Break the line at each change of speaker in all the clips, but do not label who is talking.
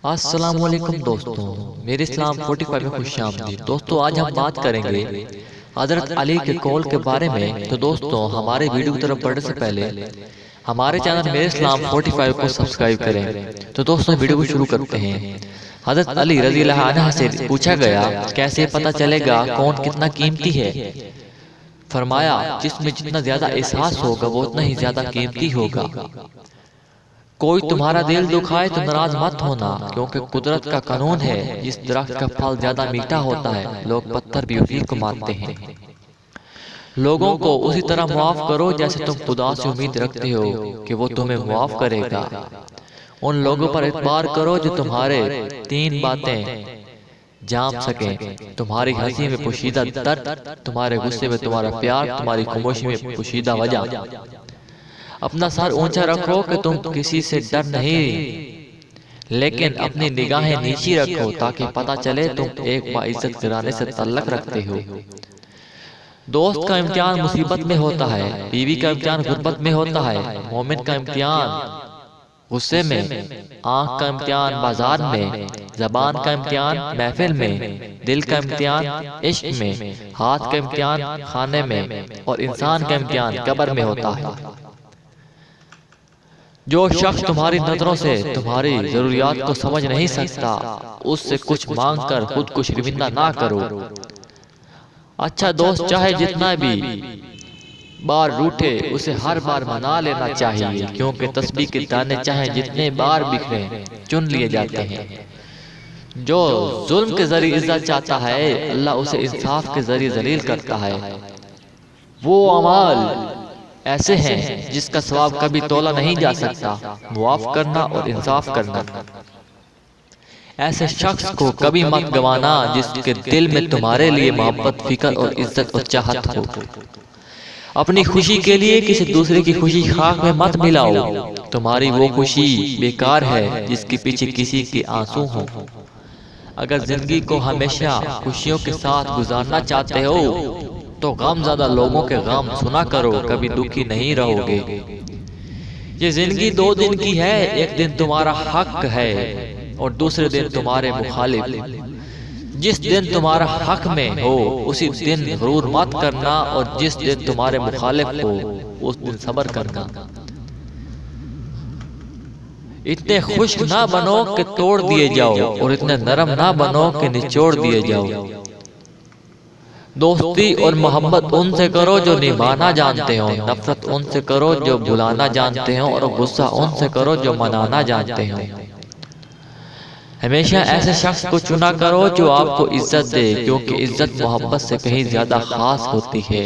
السلام علیکم دوستوں، میرے اسلام 45 میں خوش آمدید۔ دوستوں آج ہم بات کریں گے حضرت علی کے قول کے بارے میں۔ تو دوستوں ہمارے ویڈیو کی طرف بڑھنے سے پہلے ہمارے چینل میرے اسلام 45 کو سبسکرائب کریں۔ تو دوستوں ویڈیو کو شروع کرتے ہیں۔ حضرت علی رضی اللہ عنہ سے پوچھا گیا کیسے پتہ چلے گا کون کتنا قیمتی ہے؟ فرمایا جس میں جتنا زیادہ احساس ہوگا وہ اتنا ہی زیادہ قیمتی ہوگا۔ کوئی تمہارا دل دکھائے تو ناراض مت ہونا، کیونکہ قدرت کا قانون ہے جس درخت کا پھل زیادہ میٹھا ہوتا ہے لوگ پتھر بھی اسی کو مانتے ہیں۔ لوگوں کو اسی طرح معاف کرو جیسے تم خدا سے امید رکھتے ہو کہ وہ تمہیں معاف کرے گا۔ ان لوگوں پر اعتبار کرو جو تمہارے 3 باتیں جان سکیں، تمہاری ہنسی میں پوشیدہ درد، تمہارے غصے میں تمہارا پیار، تمہاری خاموشی میں پوشیدہ وجہ۔ اپنا سر اونچا رکھو کہ تم کسی سے ڈر نہیں، لیکن اپنی نگاہیں نیچی رکھو تاکہ پتہ چلے تم ایک باعزت گھرانے سے تعلق رکھتے ہو۔ دوست کا امتحان مصیبت میں ہوتا ہے، بیوی کا امتحان غربت میں ہوتا ہے، مومن کا امتحان غصے میں، آنکھ کا امتحان بازار میں، زبان کا امتحان محفل میں، دل کا امتحان عشق میں، ہاتھ کا امتحان کھانے میں، اور انسان کا امتحان قبر میں ہوتا ہے۔ جو شخص تمہاری نظروں سے تمہاری ضروریات کو سمجھ نہیں سکتا، اس سے کچھ مانگ کر خود کو شرمندہ نہ کرو۔ اچھا دوست چاہے جتنا بھی بار روٹھے اسے ہر بار منا لینا چاہیے، کیونکہ تسبیح کے دانے چاہے جتنے بار بکھریں چن لیے جاتے ہیں۔ جو ظلم کے ذریعے عزت چاہتا ہے اللہ اسے انصاف کے ذریعے ذلیل کرتا ہے۔ وہ اعمال ایسے ہیں جس کا ثواب کبھی تولا نہیں جا سکتا، معاف کرنا اور انصاف کرنا۔ ایسے شخص کو کبھی مت گوانا جس کے دل میں تمہارے لیے محبت، فکر اور عزت اور چاہت ہو۔ اپنی خوشی کے لیے کسی دوسرے کی خوشی خاک میں مت ملاؤ، تمہاری وہ خوشی بیکار ہے جس کے پیچھے کسی کے آنسو ہوں۔ اگر زندگی کو ہمیشہ خوشیوں کے ساتھ گزارنا چاہتے ہو تو غم زدہ لوگوں کے غم سنا کرو، کبھی دکھی نہیں رہو گے۔ یہ زندگی 2 دن کی ہے، ایک دن تمہارا حق ہے اور دوسرے دن تمہارے مخالف۔ جس دن تمہارا حق میں ہو اسی دن غرور مت کرنا، اور جس دن تمہارے مخالف ہو اس دن صبر کرنا۔ اتنے خشک نہ بنو کہ توڑ دیے جاؤ، اور اتنے نرم نہ بنو کہ نچوڑ دیے جاؤ۔ دوستی اور محبت ان سے کرو جو نبھانا جانتے ہو، نفرت ان سے کرو جو بلانا جانتے ہو، اور غصہ ان سے کرو جو منانا جانتے ہو۔ ہمیشہ ایسے شخص کو چنا کرو جو آپ کو عزت دے، کیونکہ عزت محبت سے کہیں زیادہ خاص ہوتی ہے۔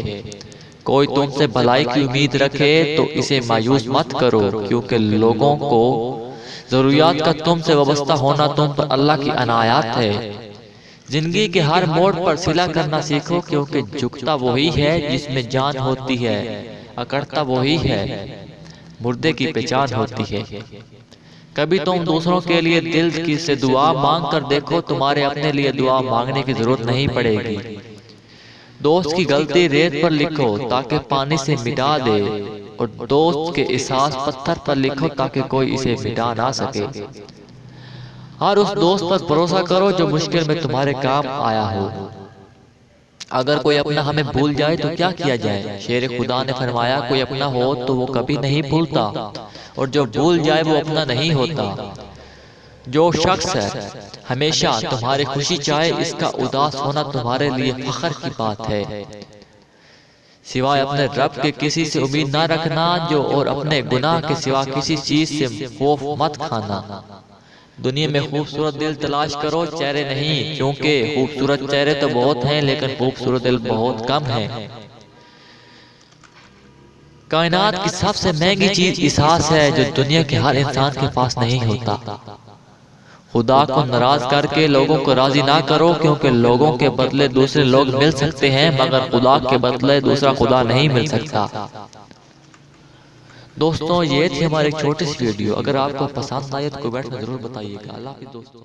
کوئی تم سے بھلائی کی امید رکھے تو اسے مایوس مت کرو، کیونکہ لوگوں کو ضروریات کا تم سے وابستہ ہونا تم پر اللہ کی عنایت ہے۔ زندگی کے ہر موڑ پر صلہ کرنا سیکھو، کیونکہ جھکتا وہی ہے جس میں جان ہوتی ہے، اکڑتا وہی ہے مردے کی پہچان ہوتی ہے۔ کبھی تم دوسروں کے لیے دل کی سے دعا مانگ کر دیکھو، تمہارے اپنے لیے دعا مانگنے کی ضرورت نہیں پڑے گی۔ دوست کی غلطی ریت پر لکھو تاکہ پانی سے مٹا دے، اور دوست کے احساس پتھر پر لکھو تاکہ کوئی اسے مٹا نہ سکے۔ ہر اس دوست پر بھروسہ کرو جو مشکل میں تمہارے کام آیا ہو۔ اگر کوئی اپنا ہمیں بھول جائے تو کیا کیا جائے؟ شیر خدا نے فرمایا کوئی اپنا ہو تو وہ کبھی نہیں بھولتا، اور جو بھول جائے وہ اپنا نہیں ہوتا۔ جو شخص ہے ہمیشہ تمہاری خوشی چاہے، اس کا اداس ہونا تمہارے لیے فخر کی بات ہے۔ سوائے اپنے رب کے کسی سے امید نہ رکھنا، جو اور اپنے گناہ کے سوا کسی چیز سے خوف مت کھانا۔ دنیا میں خوبصورت دل تلاش کرو، چہرے نہیں، کیونکہ خوبصورت چہرے تو بہت ہیں لیکن خوبصورت دل بہت کم ہیں۔ کائنات کی سب سے مہنگی چیز احساس ہے جو دنیا کے ہر انسان کے پاس نہیں ہوتا۔ خدا کو ناراض کر کے لوگوں کو راضی نہ کرو، کیونکہ لوگوں کے بدلے دوسرے لوگ مل سکتے ہیں مگر خدا کے بدلے دوسرا خدا نہیں مل سکتا۔ دوستوں یہ تھی ہماری ایک چھوٹی سی ویڈیو، اگر آپ کو پسند آئے تو کمنٹ میں ضرور بتائیے گا۔ اللہ حافظ دوستوں۔